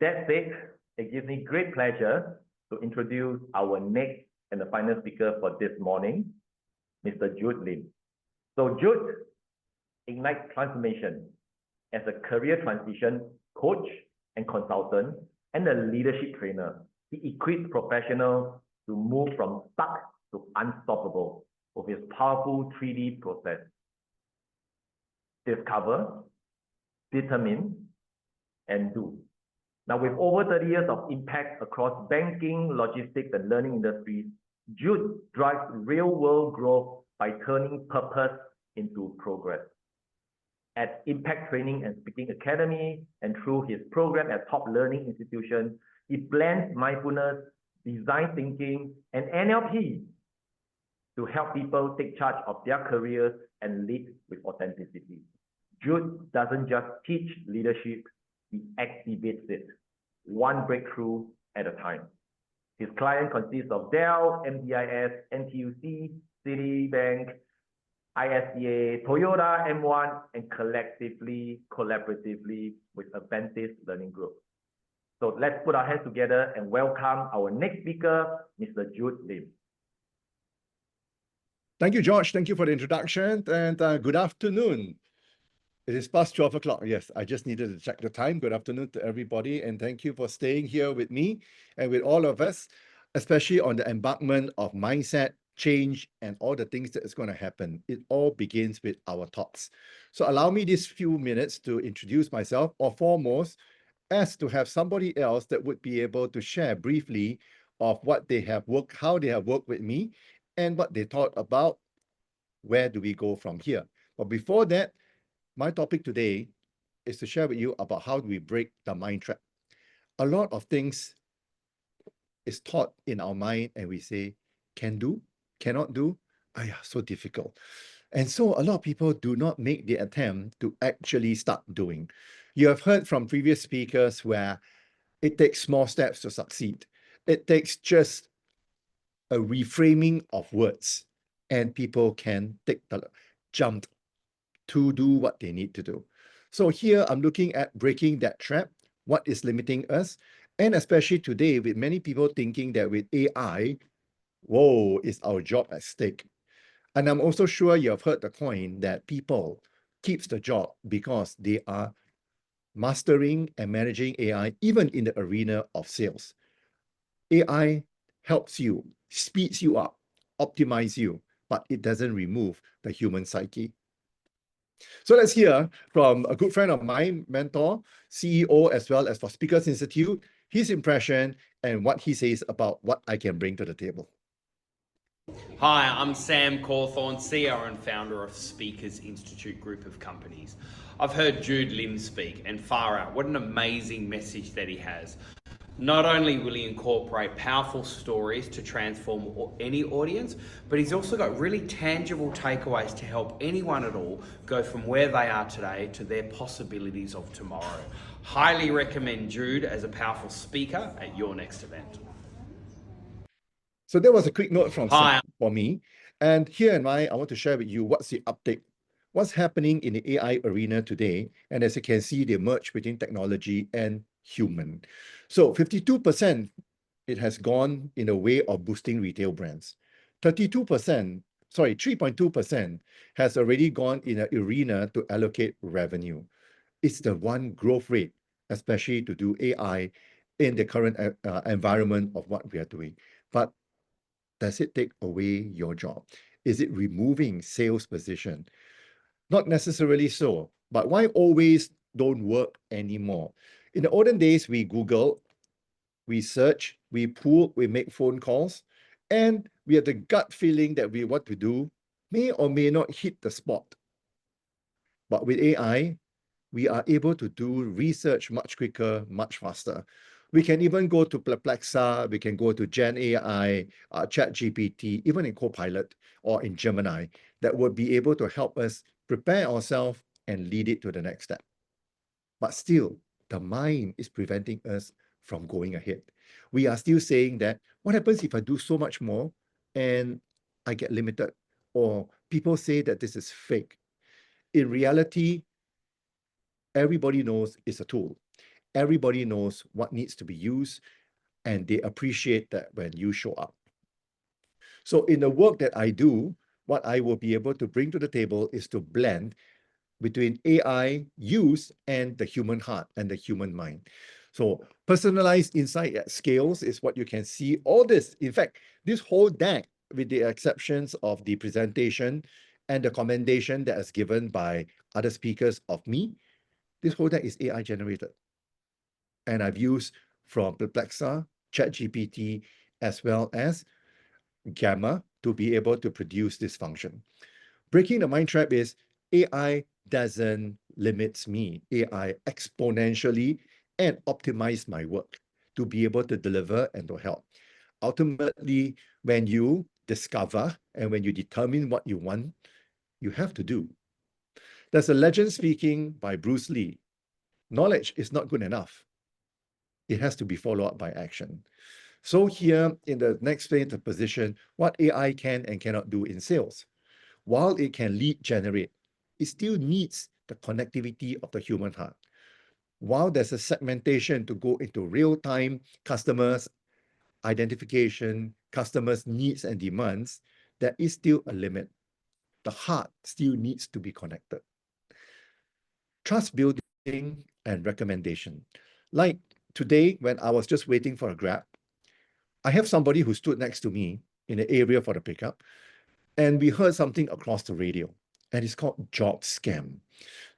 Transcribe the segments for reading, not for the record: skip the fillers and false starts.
That said, it gives me great pleasure to introduce our next and the final speaker for this morning, Mr. Jude Lim. So Jude ignites transformation as a career transition coach and consultant and a leadership trainer. He equips professionals to move from stuck to unstoppable with his powerful 3D process. Discover, determine, and do. Now, with over 30 years of impact across banking, logistics, and learning industries, Jude drives real-world growth by turning purpose into progress. At Impact Training and Speaking Academy and through his program at top learning institutions, he blends mindfulness, design thinking, and NLP to help people take charge of their careers and lead with authenticity. Jude doesn't just teach leadership, he activates it, one breakthrough at a time. His client consists of Dell, MDIS, NTUC, Citibank, ISCA, Toyota, M1, and collaboratively with Advantage Learning Group. So let's put our hands together and welcome our next speaker, Mr. Jude Lim. Thank you, George. Thank you for the introduction, and good afternoon. It is past 12 o'clock. Yes, I just needed to check the time. Good afternoon to everybody, and thank you for staying here with me and with all of us, especially on the embarkment of mindset, change, and all the things that is going to happen. It all begins with our thoughts. So allow me these few minutes to introduce myself, or foremost, as to have somebody else that would be able to share briefly of what they have worked, how they have worked with me, and what they thought about where do we go from here. But before that, my topic today is to share with you about how do we break the mind trap. A lot of things is taught in our mind and we say, can do, cannot do, so difficult. And so a lot of people do not make the attempt to actually start doing. You have heard from previous speakers where it takes small steps to succeed. It takes just a reframing of words and people can take the jump to do what they need to do. So here I'm looking at breaking that trap, what is limiting us, and especially today with many people thinking that with AI, whoa, is our job at stake. And I'm also sure you have heard the coin that people keeps the job because they are mastering and managing AI even in the arena of sales. AI helps you, speeds you up, optimize you, but it doesn't remove the human psyche. So let's hear from a good friend of mine, mentor, CEO, as well as for Speakers Institute, his impression and what he says about what I can bring to the table. Hi, I'm Sam Cawthorne, CEO and founder of Speakers Institute group of companies. I've heard Jude Lim speak, and far out, what an amazing message that he has. Not only will he incorporate powerful stories to transform any audience, but he's also got really tangible takeaways to help anyone at all go from where they are today to their possibilities of tomorrow. Highly recommend Jude as a powerful speaker at your next event. So that was a quick note from Sam for me. And here I want to share with you what's the update, what's happening in the AI arena today. And as you can see, they merge between technology and human. So 52%, it has gone in a way of boosting retail brands. 3.2% has already gone in an arena to allocate revenue. It's the one growth rate, especially to do AI in the current environment of what we are doing. But does it take away your job? Is it removing sales position? Not necessarily so, but why always don't work anymore? In the olden days, we Google, we search, we pull, we make phone calls, and we have the gut feeling that what we do may or may not hit the spot. But with AI, we are able to do research much quicker, much faster. We can even go to Perplexa, we can go to Gen AI, ChatGPT, even in Copilot or in Gemini, that would be able to help us prepare ourselves and lead it to the next step. But still, the mind is preventing us from going ahead. We are still saying that, what happens if I do so much more and I get limited? Or people say that this is fake. In reality, everybody knows it's a tool. everybody knows what needs to be used, and they appreciate that when you show up. So in the work that I do, what I will be able to bring to the table is to blend between AI use and the human heart and the human mind. So personalized insight at scales is what you can see. All this, in fact, this whole deck, with the exceptions of the presentation and the commendation that is given by other speakers of me, this whole deck is AI generated. And I've used from Perplexa, ChatGPT, as well as Gamma to be able to produce this function. Breaking the mind trap is AI doesn't limit me. AI exponentially and optimize my work to be able to deliver and to help. Ultimately, when you discover and when you determine what you want, you have to do. There's a legend speaking by Bruce Lee. Knowledge is not good enough. It has to be followed up by action. So here in the next phase of position, what AI can and cannot do in sales. While it can lead generate, it still needs the connectivity of the human heart. While there's a segmentation to go into real-time customers identification, customers' needs and demands, there is still a limit. The heart still needs to be connected. Trust building and recommendation. Like today, when I was just waiting for a Grab, I have somebody who stood next to me in the area for the pickup, and we heard something across the radio, and it's called job scam,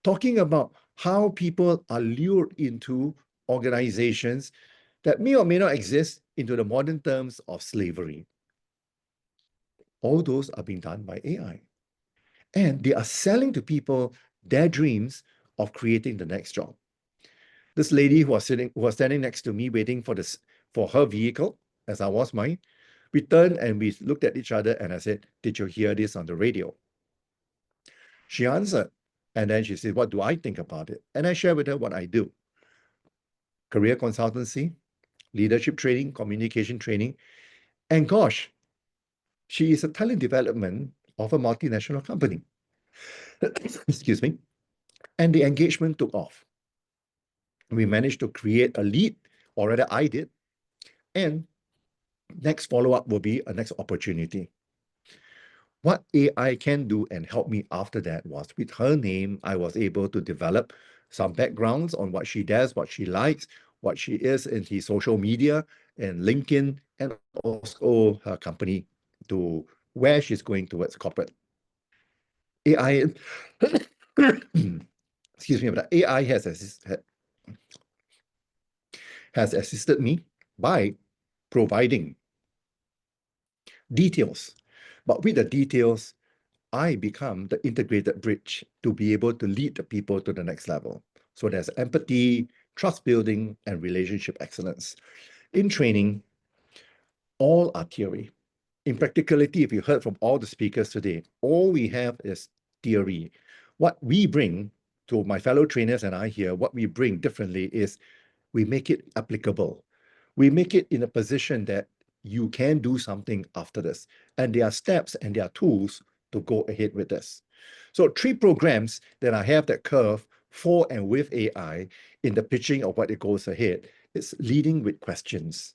talking about how people are lured into organizations that may or may not exist into the modern terms of slavery. All those are being done by AI. And they are selling to people their dreams of creating the next job. This lady who was standing next to me waiting for her vehicle, as I was mine, we turned and we looked at each other and I said, "Did you hear this on the radio?" She answered. And then she said, "What do I think about it?" And I shared with her what I do. Career consultancy, leadership training, communication training. And gosh, she is a talent development of a multinational company. Excuse me. And the engagement took off. We managed to create a lead, or rather I did. And next follow-up will be a next opportunity. What AI can do and help me after that was with her name, I was able to develop some backgrounds on what she does, what she likes, what she is in the social media and LinkedIn, and also her company to where she's going towards corporate. AI, excuse me, but AI has assisted me by providing details. But with the details, I become the integrated bridge to be able to lead the people to the next level. So there's empathy, trust building, and relationship excellence. In training, all are theory. In practicality, if you heard from all the speakers today, all we have is theory. What we bring to my fellow trainers and I here, what we bring differently is we make it applicable. We make it in a position that you can do something after this. And there are steps and there are tools to go ahead with this. So 3 programs that I have that curve for and with AI in the pitching of what it goes ahead. It's leading with questions.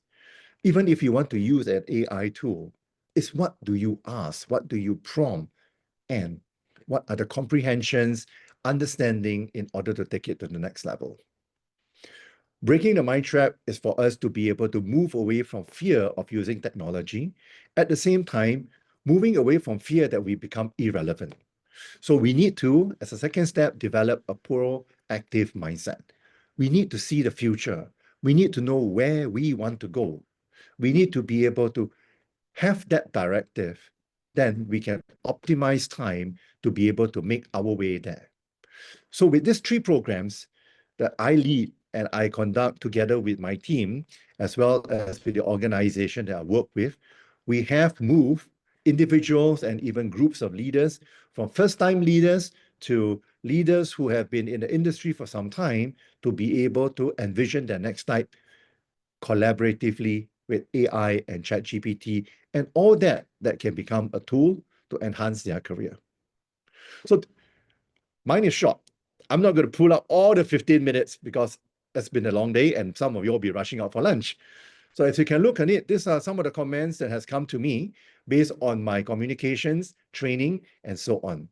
Even if you want to use an AI tool, it's what do you ask? What do you prompt? And what are the comprehensions, understanding in order to take it to the next level? Breaking the mind trap is for us to be able to move away from fear of using technology. At the same time, moving away from fear that we become irrelevant. So we need to, as a second step, develop a proactive mindset. We need to see the future. We need to know where we want to go. We need to be able to have that directive. Then we can optimize time to be able to make our way there. So with these 3 programs that I lead and I conduct together with my team, as well as with the organization that I work with, we have moved individuals and even groups of leaders from first-time leaders to leaders who have been in the industry for some time to be able to envision their next type collaboratively with AI and ChatGPT and all that can become a tool to enhance their career. So mine is short. I'm not going to pull up all the 15 minutes because it's been a long day and some of you will be rushing out for lunch. So as you can look at it, these are some of the comments that has come to me based on my communications, training, and so on.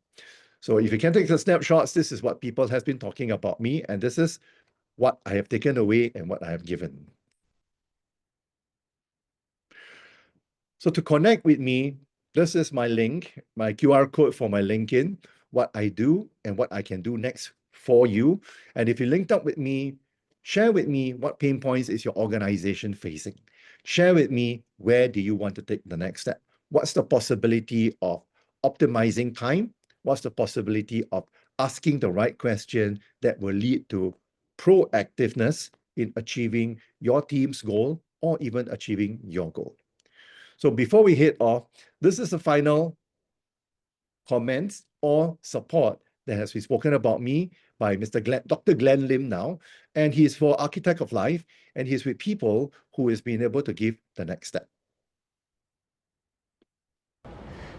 So if you can take the snapshots, this is what people has been talking about me, and this is what I have taken away and what I have given. So to connect with me, this is my link, my QR code for my LinkedIn, what I do and what I can do next for you. And if you linked up with me, share with me what pain points is your organization facing. Share with me, where do you want to take the next step? What's the possibility of optimizing time? What's the possibility of asking the right question that will lead to proactiveness in achieving your team's goal or even achieving your goal? So before we head off, this is the final comments or support that has been spoken about me by Dr. Glenn Lim now, and he's for Architect of Life, and he's with people who is being able to give the next step.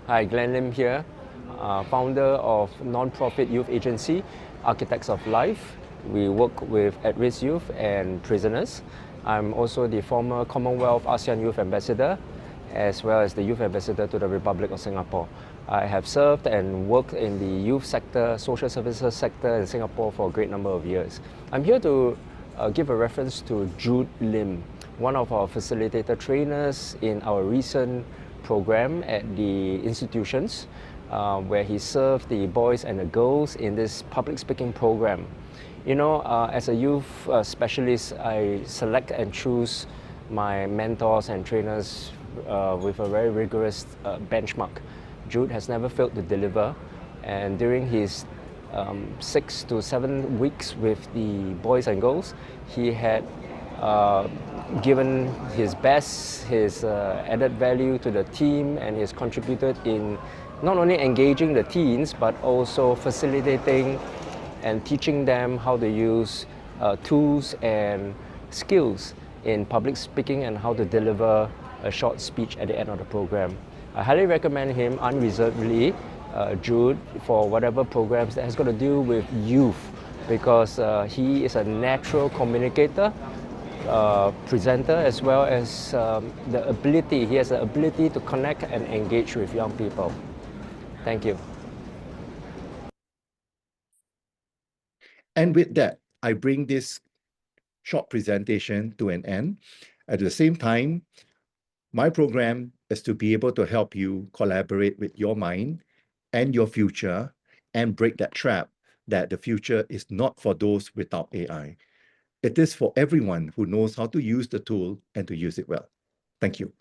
Hi, Glenn Lim here, founder of non-profit youth agency, Architects of Life. We work with at-risk youth and prisoners. I'm also the former Commonwealth ASEAN Youth Ambassador, as well as the Youth Ambassador to the Republic of Singapore. I have served and worked in the youth sector, social services sector in Singapore for a great number of years. I'm here to give a reference to Jude Lim, one of our facilitator trainers in our recent program at the institutions, where he served the boys and the girls in this public speaking program. You know, as a youth specialist, I select and choose my mentors and trainers with a very rigorous benchmark. Jude has never failed to deliver, and during his 6 to 7 weeks with the boys and girls, he had given his best, his added value to the team, and he has contributed in not only engaging the teens but also facilitating and teaching them how to use tools and skills in public speaking and how to deliver a short speech at the end of the program. I highly recommend him unreservedly, Jude, for whatever programs that has got to do with youth, because he is a natural communicator, presenter, as well as he has the ability to connect and engage with young people. Thank you. And with that, I bring this short presentation to an end. At the same time, my program is to be able to help you collaborate with your mind and your future and break that trap that the future is not for those without AI. It is for everyone who knows how to use the tool and to use it well. Thank you.